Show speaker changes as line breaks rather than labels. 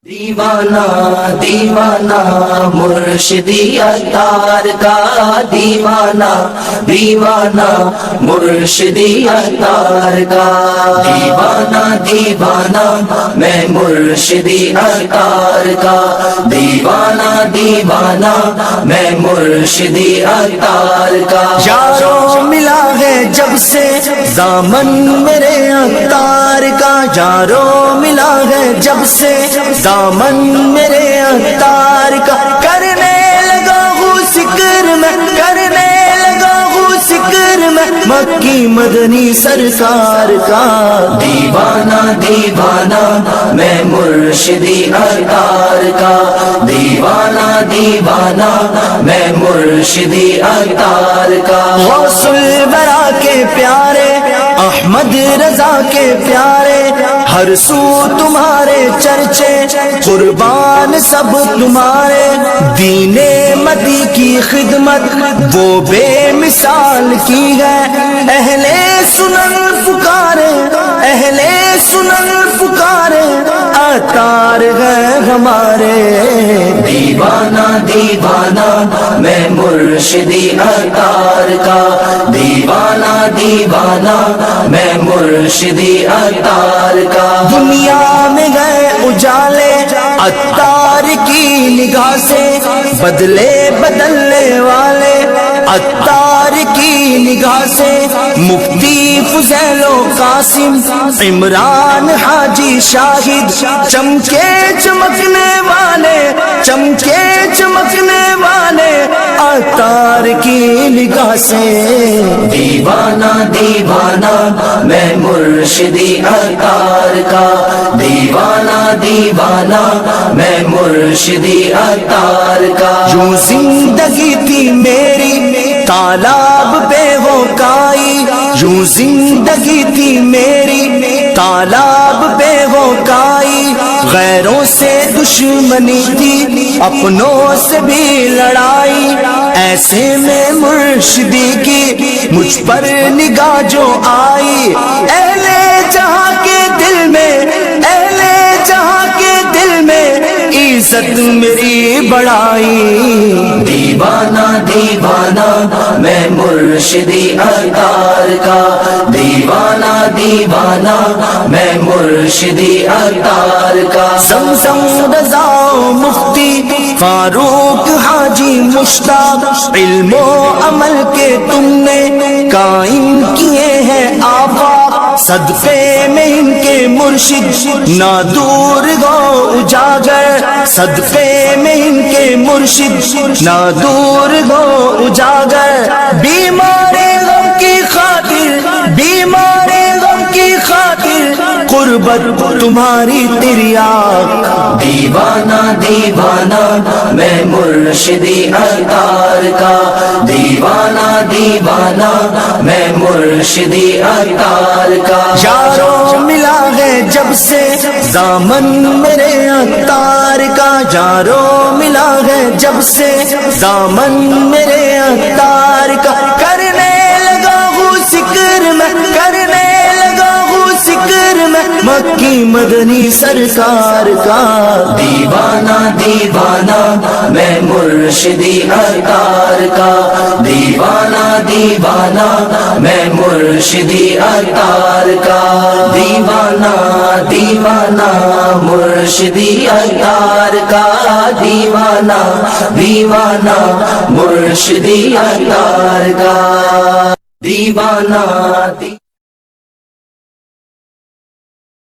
دیوانہ دیوانہ مرشدی عطار کا، دیوانہ دیوانہ مرشدی عطار کا، دیوانہ دیوانہ میں مرشدی عطار کا، دیوانہ دیوانہ میں مرشدی عطار کا۔
یارو ملا ہے جب سے دامن میرے عطار کا، یارو ملا ہے جب سے دامن میرے عطار کا، کرنے لگا ہوں ذکر میں، کرنے لگا ہوں ذکر میں مکی مدنی سرکار کا،
دیوانہ دیوانہ میں مرشدی عطار کا، دیوانہ دیوانہ میں مرشدی عطار کا۔
غوث الورا کے پیارے احمد رضا کے پیارے، ہر سو تمہارے چرچے، قربان سب تمہارے، دین مدی کی خدمت وہ بے مثال کی ہے، اہل سنن پکارے، اہل سنن پکارے، عطار ہے ہمارے،
دیوانہ دیوانہ میں مرشدی عطار کا، دیوانہ دیوانہ میں مرشدی عطار کا۔
دنیا میں گئے اجالے عطار کی نگاہ سے، بدلے بدلنے والے عطار کی نگاہ سے، مفتی فضیل و قاسم عمران حاجی شاہد، چمکے چمکنے والے، چمکے چمکنے والے عطار کی نگاہ سے،
دیوانہ دیوانہ میں مرشدی عطار کا، دیوانہ دیوانہ میں مرشدی عطار کا۔
جو زندگی تھی میری تالاب پہ ہو کائی، جو زندگی تھی میری تالاب پہ ہو کائی، غیروں سے دشمنی تھی اپنوں سے بھی لڑائی، ایسے میں مرشدی کی مجھ پر نگاہ جو آئی، اہل جہاں کے دل میں، اہل جہاں کے دل میں عزت میری بڑھائی،
دیوانہ دیوانہ میں مرشدی عطار کا، دیوانہ دیوانہ میں مرشدی عطار کا۔
زمزم رضا مفتی فاروق حاجی مشتاق، علم و عمل کے تم نے قائم کیے ہیں آفاق، صدقے میں ان کے مرشد نہ دور گو اجاگر، صدقے میں ان کے مرشد نہ دور گو اجاگر، بیمار غم کی خاطر، بیمار غم کی خاطر قربت تمہاری تریاق،
دیوانہ دیوانہ میں مرشدی عطار کا، دیوانہ دیوانہ میں مرشدی عطار کا۔
یارو ملا ہے جب سے دامن میرے عطار کا، یارو ملا ہے جب سے دامن میرے عطار کا، کرنے لگا ہوں ذکر میں، کرنے لگا ہوں ذکر میں مکی مدنی سرکار کا،
دیوانہ دیوانہ میں مرشدی عطار کا، دیوانہ دیوانہ میں مرشدی عطار کا، دیوانہ دیوانہ مرشدی عطار کا، دیوانہ دیوانہ مرشدی عطار کا، دیوانہ